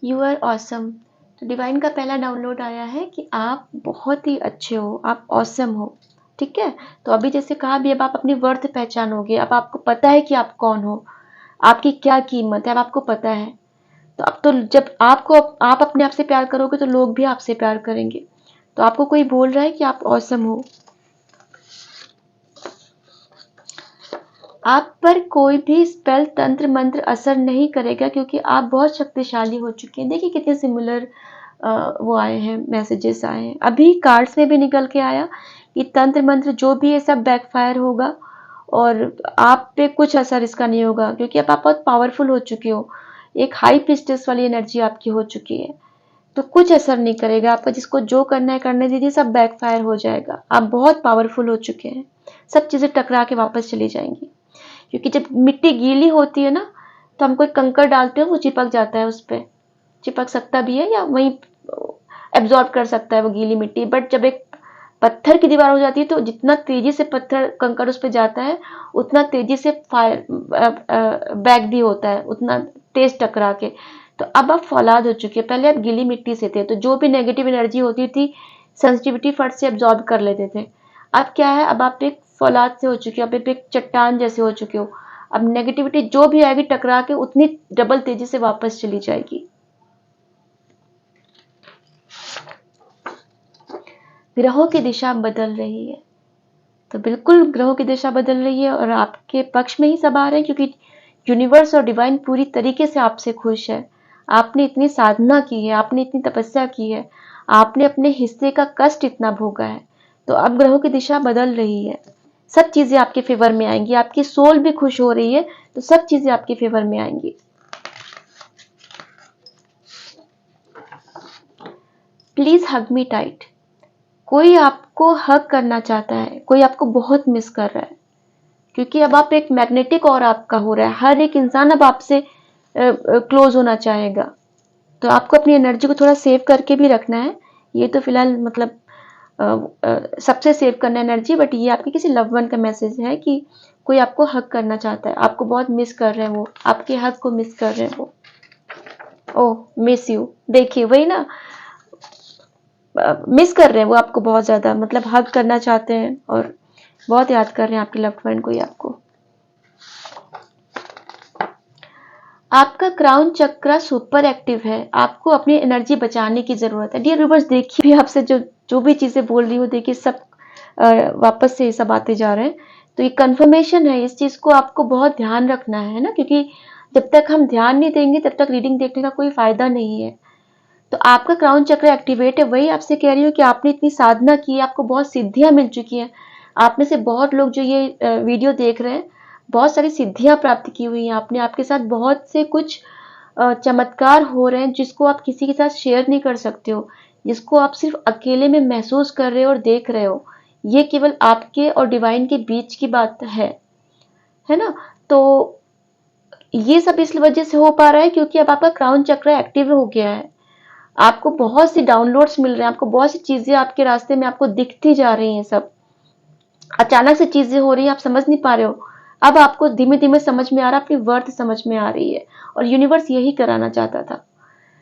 You are awesome. तो डिवाइन का पहला डाउनलोड आया है कि आप बहुत ही अच्छे हो, आप ऑसम हो। ठीक है, तो अभी जैसे कहा भी, अब आप अपनी वर्थ पहचानोगे, अब आपको पता है कि आप कौन हो, आपकी क्या कीमत है, अब आपको पता है। तो अब तो जब आप अपने आप से प्यार करोगे तो लोग भी आपसे प्यार करेंगे। तो आपको कोई बोल रहा है कि आप ऑसम हो। आप पर कोई भी स्पेल, तंत्र मंत्र असर नहीं करेगा, क्योंकि आप बहुत शक्तिशाली हो चुके हैं। देखिए कितने सिमिलर वो आए हैं, मैसेजेस आए हैं। अभी कार्ड्स में भी निकल के आया कि तंत्र मंत्र जो भी है सब बैकफायर होगा, और आप पे कुछ असर इसका नहीं होगा, क्योंकि अब आप बहुत पावरफुल हो चुके हो, एक हाई प्रिस्टेस वाली एनर्जी आपकी हो चुकी है। तो कुछ असर नहीं करेगा आपका, जिसको जो करना है करने दीजिए, सब बैकफायर हो जाएगा। आप बहुत पावरफुल हो चुके हैं, सब चीजें टकरा के वापस चली जाएंगी। क्योंकि जब मिट्टी गीली होती है ना, तो हम कोई कंकड़ डालते हैं, वो चिपक जाता है, उस पर चिपक सकता भी है, या वहीं एब्जॉर्ब कर सकता है वो गीली मिट्टी। बट जब एक पत्थर की दीवार हो जाती है, तो जितना तेजी से पत्थर कंकड़ उस पर जाता है, उतना तेजी से फायर बैक भी होता है, उतना तेज टकरा के। तो अब आप फौलाद हो चुके हैं, पहले आप गीली मिट्टी से थे, तो जो भी नेगेटिव एनर्जी होती थी, सेंसिटिविटी फट से एब्जॉर्ब कर लेते थे। अब क्या है, अब आप एक फौलाद से हो चुके हो, अब एक चट्टान जैसे हो चुके हो। अब नेगेटिविटी जो भी आएगी टकरा के उतनी डबल तेजी से वापस चली जाएगी। ग्रहों की दिशा बदल रही है, तो बिल्कुल ग्रहों की दिशा बदल रही है, और आपके पक्ष में ही सब आ रहे हैं, क्योंकि यूनिवर्स और डिवाइन पूरी तरीके से आपसे खुश है। आपने इतनी साधना की है, आपने इतनी तपस्या की है, आपने अपने हिस्से का कष्ट इतना भोगा है। तो अब ग्रहों की दिशा बदल रही है, सब चीजें आपके फेवर में आएंगी, आपकी सोल भी खुश हो रही है, तो सब चीजें आपके फेवर में आएंगी। Please hug me tight. कोई आपको हग करना चाहता है, कोई आपको बहुत मिस कर रहा है, क्योंकि अब आप एक मैग्नेटिक और आपका हो रहा है, हर एक इंसान अब आपसे क्लोज होना चाहेगा। तो आपको अपनी एनर्जी को थोड़ा सेव करके भी रखना है। ये तो फिलहाल मतलब सबसे सेव करना एनर्जी, बट ये आपके किसी लव वन का मैसेज है कि कोई आपको हक करना चाहता है, आपको बहुत मिस कर रहे हैं, वो आपके हक को मिस कर रहे हैं वो। ओह मिस यू, देखिए वही ना, मिस कर रहे हैं वो आपको बहुत ज्यादा, मतलब हक करना चाहते हैं और बहुत याद कर रहे हैं आपके लव्ड वन को ही आपको। आपका क्राउन चक्रा सुपर एक्टिव है, आपको अपनी एनर्जी बचाने की जरूरत है। डियर व्यूअर्स, देखिए भी आपसे जो जो भी चीजें बोल रही हूँ, देखिए सब वापस से सब आते जा रहे हैं। तो ये कंफर्मेशन है, इस चीज को आपको बहुत ध्यान रखना है ना, क्योंकि जब तक हम ध्यान नहीं देंगे तब तक रीडिंग देखने का कोई फायदा नहीं है। तो आपका क्राउन चक्र एक्टिवेट है, वही आपसे कह रही हूँ कि आपने इतनी साधना की है, आपको बहुत सिद्धियां मिल चुकी हैं। आप में से बहुत लोग जो ये वीडियो देख रहे हैं, बहुत सारी सिद्धियां प्राप्त की हुई हैं आपने, आपके साथ बहुत से कुछ चमत्कार हो रहे हैं, जिसको आप किसी के साथ शेयर नहीं कर सकते हो, जिसको आप सिर्फ अकेले में महसूस कर रहे हो और देख रहे हो। ये केवल आपके और डिवाइन के बीच की बात है ना। तो ये सब इस वजह से हो पा रहा है क्योंकि अब आपका क्राउन चक्र एक्टिव हो गया है। आपको बहुत सी डाउनलोड्स मिल रहे हैं, आपको बहुत सी चीजें आपके रास्ते में आपको दिखती जा रही हैं, सब अचानक से चीजें हो रही हैं, आप समझ नहीं पा रहे हो। अब आपको धीमे धीमे समझ में आ रहा है, अपनी वर्थ समझ में आ रही है, और यूनिवर्स यही कराना चाहता था।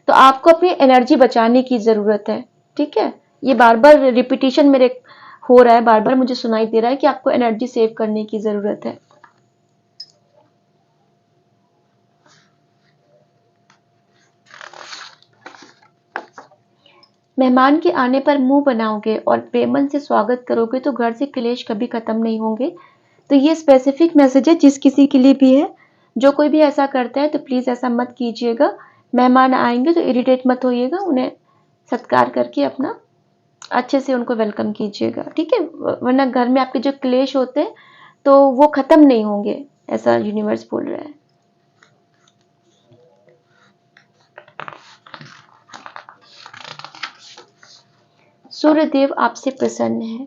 तो आपको अपनी एनर्जी बचाने की जरूरत है। ठीक है, ये बार बार रिपीटिशन मेरे हो रहा है, बार बार मुझे सुनाई दे रहा है कि आपको एनर्जी सेव करने की जरूरत है। मेहमान के आने पर मुंह बनाओगे और बेमन से स्वागत करोगे तो घर से क्लेश कभी खत्म नहीं होंगे। तो ये स्पेसिफिक मैसेज है जिस किसी के लिए भी है। जो कोई भी ऐसा करता है तो प्लीज ऐसा मत कीजिएगा। मेहमान आएंगे तो इरिटेट मत होइएगा, उन्हें सत्कार करके अपना अच्छे से उनको वेलकम कीजिएगा, ठीक है? वरना घर में आपके जो क्लेश होते हैं तो वो खत्म नहीं होंगे, ऐसा यूनिवर्स बोल रहा है। सूर्यदेव आपसे प्रसन्न है,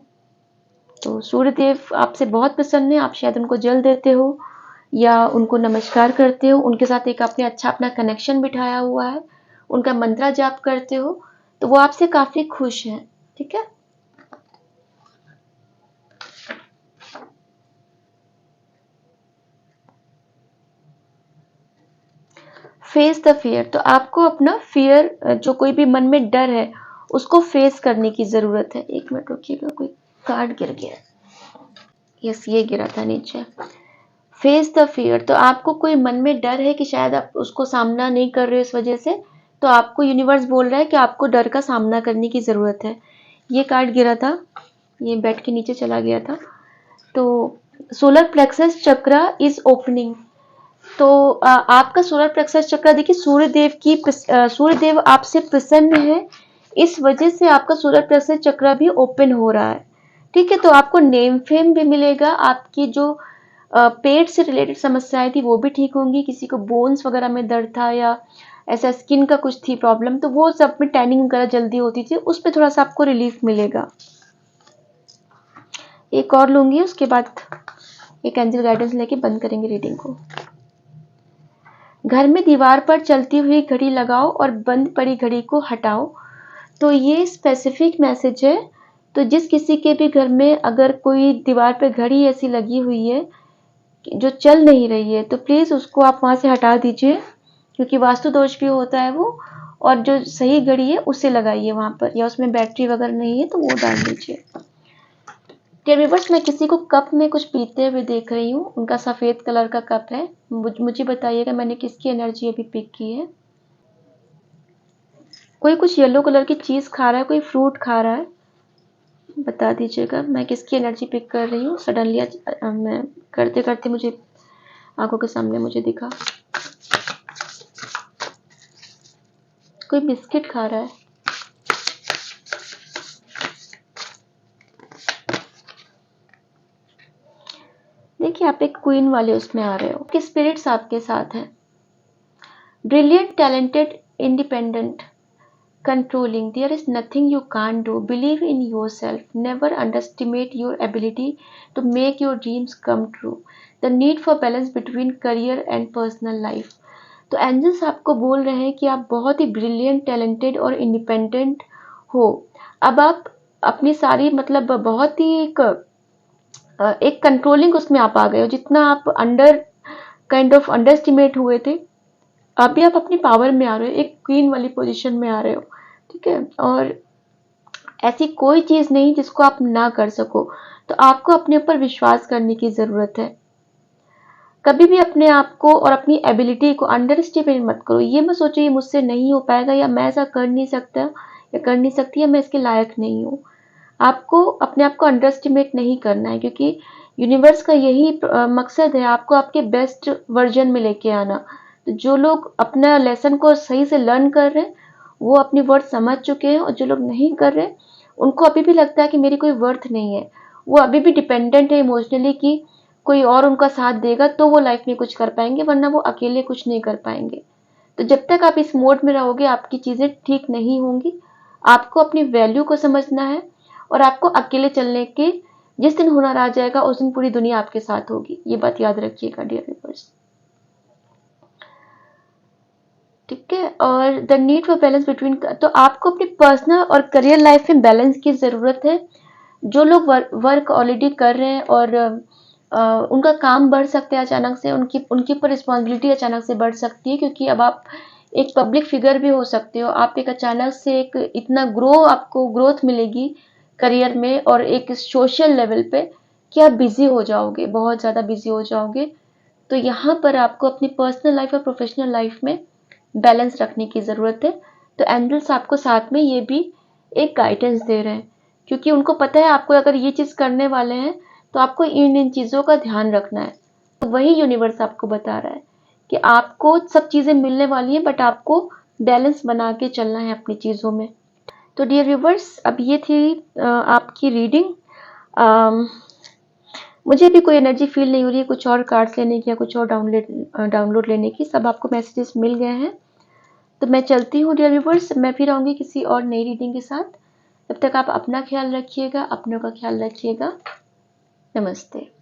तो सूर्यदेव आपसे बहुत प्रसन्न है। आप शायद उनको जल देते हो या उनको नमस्कार करते हो, उनके साथ एक आपने अच्छा अपना कनेक्शन बिठाया हुआ है, उनका मंत्रा जाप करते हो, तो वो आपसे काफी खुश हैं, ठीक है? फेस द फियर, तो आपको अपना फियर, जो कोई भी मन में डर है उसको फेस करने की जरूरत है। एक मिनट रुकिएगा, कोई कार्ड गिर गया। यस, ये गिरा था नीचे। फेस द फियर, तो आपको कोई मन में डर है कि शायद आप उसको सामना नहीं कर रहे हो इस वजह से, तो आपको यूनिवर्स बोल रहा है कि आपको डर का सामना करने की जरूरत है। ये कार्ड गिरा था, ये बेड के नीचे चला गया था। तो सोलर प्लेक्सस चक्र इज ओपनिंग, तो आपका सोलर प्लेक्सस चक्र, देखिए सूर्यदेव आपसे प्रसन्न है, इस वजह से आपका सोलर प्लेक्सस चक्र भी ओपन हो रहा है, ठीक है? तो आपको नेम फेम भी मिलेगा, आपकी जो पेट से रिलेटेड समस्याएं थी वो भी ठीक होंगी, किसी को बोन्स वगैरह में दर्द था या ऐसा स्किन का कुछ थी प्रॉब्लम, तो वो सब में टैनिंग वगैरह जल्दी होती थी, उस पर थोड़ा सा आपको रिलीफ मिलेगा। एक और लूंगी, उसके बाद एक एंजल गाइडेंस लेके बंद करेंगे रीडिंग को। घर में दीवार पर चलती हुई घड़ी लगाओ और बंद पड़ी घड़ी को हटाओ, तो ये स्पेसिफिक मैसेज है। तो जिस किसी के भी घर में अगर कोई दीवार पे घड़ी ऐसी लगी हुई है जो चल नहीं रही है, तो प्लीज उसको आप वहां से हटा दीजिए, क्योंकि वास्तु दोष भी होता है वो, और जो सही घड़ी है उसे लगाइए वहां पर, या उसमें बैटरी वगैरह नहीं है तो वो डाल दीजिए। व्यूअर्स, मैं किसी को कप में कुछ पीते हुए देख रही हूँ, उनका सफेद कलर का कप है। मुझे बताइएगा मैंने किसकी एनर्जी अभी पिक की है। कोई कुछ येलो कलर की चीज खा रहा है, कोई फ्रूट खा रहा है, बता दीजिएगा मैं किसकी एनर्जी पिक कर रही हूँ। सडनली मैं करते करते मुझे आंखों के सामने मुझे दिखा, कोई बिस्किट खा रहा है। देखिए आप एक क्वीन वाले उसमें आ रहे हो कि स्पिरिट्स आपके साथ हैं। Brilliant, talented, independent, controlling, there is nothing you can't do, believe in yourself, never underestimate your ability to make your dreams come true, the need for balance between career and personal life। तो angels आपको बोल रहे हैं कि आप बहुत ही brilliant, talented और independent हो। अब आप अपनी सारी मतलब बहुत ही एक कंट्रोलिंग उसमें आप आ गए हो, जितना आप काइंड ऑफ अंडर एस्टिमेट हुए थे, अभी आप अपनी पावर में आ रहे हो, एक क्वीन वाली पोजीशन में आ रहे हो, ठीक है? और ऐसी कोई चीज नहीं जिसको आप ना कर सको, तो आपको अपने ऊपर विश्वास करने की जरूरत है। कभी भी अपने आप को और अपनी एबिलिटी को अंडर एस्टिमेट मत करो। ये मत सोचो ये मुझसे नहीं हो पाएगा, या मैं ऐसा कर नहीं सकता या कर नहीं सकती, या मैं इसके लायक नहीं हूँ। आपको अपने आप को अंडर एस्टिमेट नहीं करना है, क्योंकि यूनिवर्स का यही मकसद है, आपको आपके बेस्ट वर्जन में लेके आना। तो जो लोग अपना लेसन को सही से लर्न कर रहे हैं वो अपनी वर्थ समझ चुके हैं, और जो लोग नहीं कर रहे उनको अभी भी लगता है कि मेरी कोई वर्थ नहीं है, वो अभी भी डिपेंडेंट है इमोशनली कि कोई और उनका साथ देगा तो वो लाइफ में कुछ कर पाएंगे, वरना वो अकेले कुछ नहीं कर पाएंगे। तो जब तक आप इस मोड में रहोगे आपकी चीजें ठीक नहीं होंगी। आपको अपनी वैल्यू को समझना है, और आपको अकेले चलने के जिस दिन हुनर आ जाएगा उस दिन पूरी दुनिया आपके साथ होगी। ये बात याद रखिएगा डियर व्यूअर्स, ठीक है? और the need for balance between, तो आपको अपनी पर्सनल और करियर लाइफ में बैलेंस की जरूरत है। जो लोग वर्क ऑलरेडी कर रहे हैं और उनका काम बढ़ सकता है अचानक से, उनकी ऊपर रिस्पॉन्सिबिलिटी अचानक से बढ़ सकती है, क्योंकि अब आप एक पब्लिक फिगर भी हो सकते हो। आप एक अचानक से एक इतना आपको ग्रोथ मिलेगी करियर में और एक सोशल लेवल पे, कि आप बिजी हो जाओगे, बहुत ज़्यादा बिजी हो जाओगे। तो यहाँ पर आपको अपनी पर्सनल लाइफ और प्रोफेशनल लाइफ में बैलेंस रखने की ज़रूरत है। तो एंजल्स आपको साथ में ये भी एक गाइडेंस दे रहे हैं, क्योंकि उनको पता है आपको अगर ये चीज़ करने वाले हैं तो आपको इन इन चीज़ों का ध्यान रखना है। तो वही यूनिवर्स आपको बता रहा है कि आपको सब चीज़ें मिलने वाली हैं, बट आपको बैलेंस बना के चलना है अपनी चीज़ों में। तो डियर व्यूवर्स, अब ये थी आपकी रीडिंग। मुझे भी कोई एनर्जी फील नहीं हो रही है कुछ और कार्ड्स लेने की या कुछ और डाउनलोड लेने की। सब आपको मैसेजेस मिल गए हैं। तो मैं चलती हूँ डियर व्यूवर्स, मैं फिर आऊँगी किसी और नई रीडिंग के साथ। तब तक आप अपना ख्याल रखिएगा, अपनों का ख्याल रखिएगा। नमस्ते।